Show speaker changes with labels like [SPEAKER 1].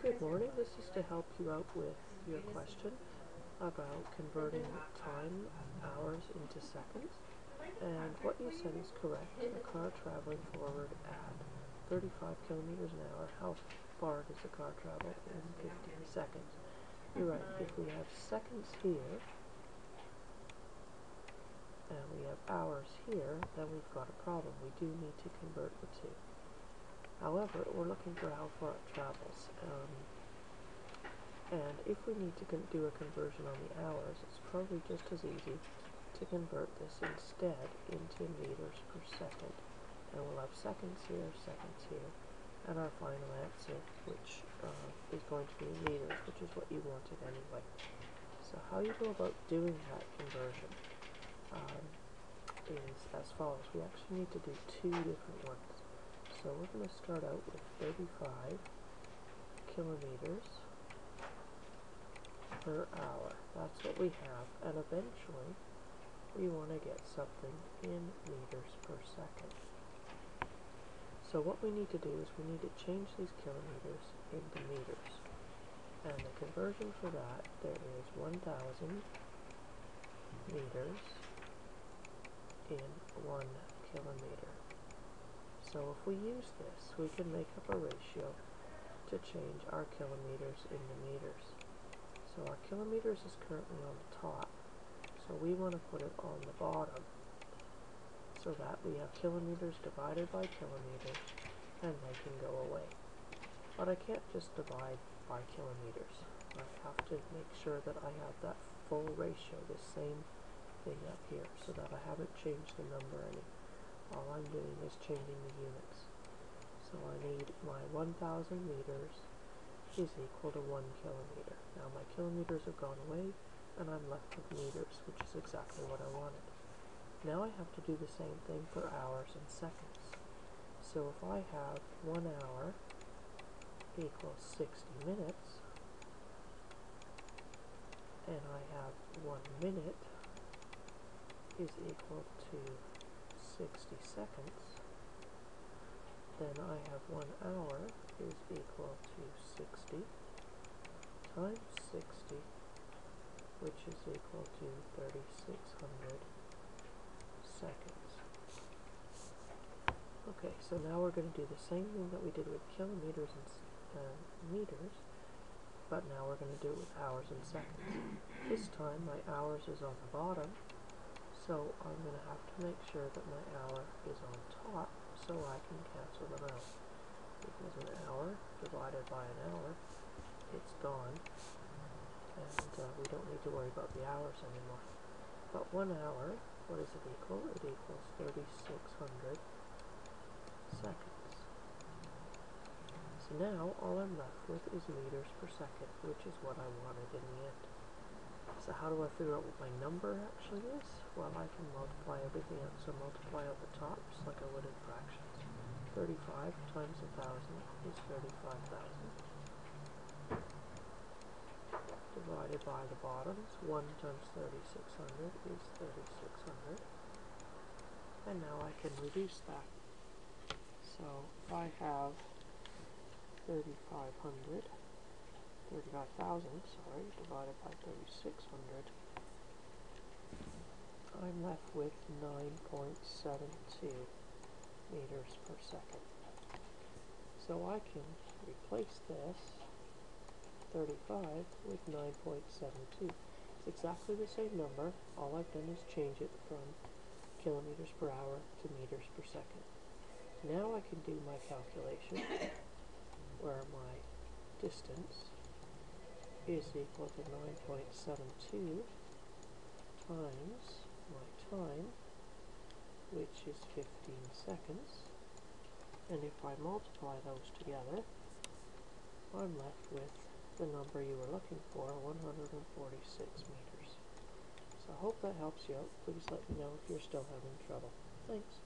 [SPEAKER 1] Good morning. This is to help you out with your question about converting time, hours into seconds. And what you said is correct. A car traveling forward at 35 kilometers an hour, how far does the car travel in 15 seconds? You're right. If we have seconds here and we have hours here, then we've got a problem. We do need to convert the two. However, we're looking for how far it travels. And if we need to do a conversion on the hours, it's probably just as easy to convert this instead into meters per second. And we'll have seconds here, and our final answer, which is going to be meters, which is what you wanted anyway. So how you go about doing that conversion is as follows. We actually need to do two different ones. So we're going to start out with 35 kilometers per hour. That's what we have, and eventually we want to get something in meters per second. So what we need to do is we need to change these kilometers into meters, and the conversion for that, there is 1,000 meters in 1 kilometer. So if we use this, we can make up a ratio to change our kilometers into meters. So our kilometers is currently on the top, so we want to put it on the bottom so that we have kilometers divided by kilometers and they can go away. But I can't just divide by kilometers. I have to make sure that I have that full ratio, the same thing up here, so that I haven't changed the number any. All I'm doing is changing the units. So I need my 1,000 meters is equal to 1 kilometer. Now my kilometers have gone away and I'm left with meters, which is exactly what I wanted. Now I have to do the same thing for hours and seconds. So if I have 1 hour equals 60 minutes and I have 1 minute is equal to 60 seconds, then I have 1 hour is equal to 60 times 60, which is equal to 3,600 seconds. Okay, so now we're going to do the same thing that we did with kilometers and meters, but now we're going to do it with hours and seconds. This time my hours is on the bottom, so I'm going to have to make sure that my hour is on top so I can cancel them out. Because an hour divided by an hour, it's gone, and we don't need to worry about the hours anymore. But 1 hour, what does it equal? It equals 3,600 seconds. So now all I'm left with is meters per second, which is what I wanted in the end. So how do I figure out what my number actually is? Well, I can multiply everything out. So multiply out the top, just like I would in fractions. 35 times 1,000 is 35,000. Divided by the bottoms, 1 times 3,600 is 3,600. And now I can reduce that. So if I have 35,000, divided by 3,600, I'm left with 9.72 meters per second. So I can replace this 35 with 9.72. It's exactly the same number. All I've done is change it from kilometers per hour to meters per second. Now I can do my calculation where my distance is equal to 9.72 times my time, which is 15 seconds, and if I multiply those together, I'm left with the number you were looking for, 146 meters. So I hope that helps you out. Please let me know if you're still having trouble. Thanks.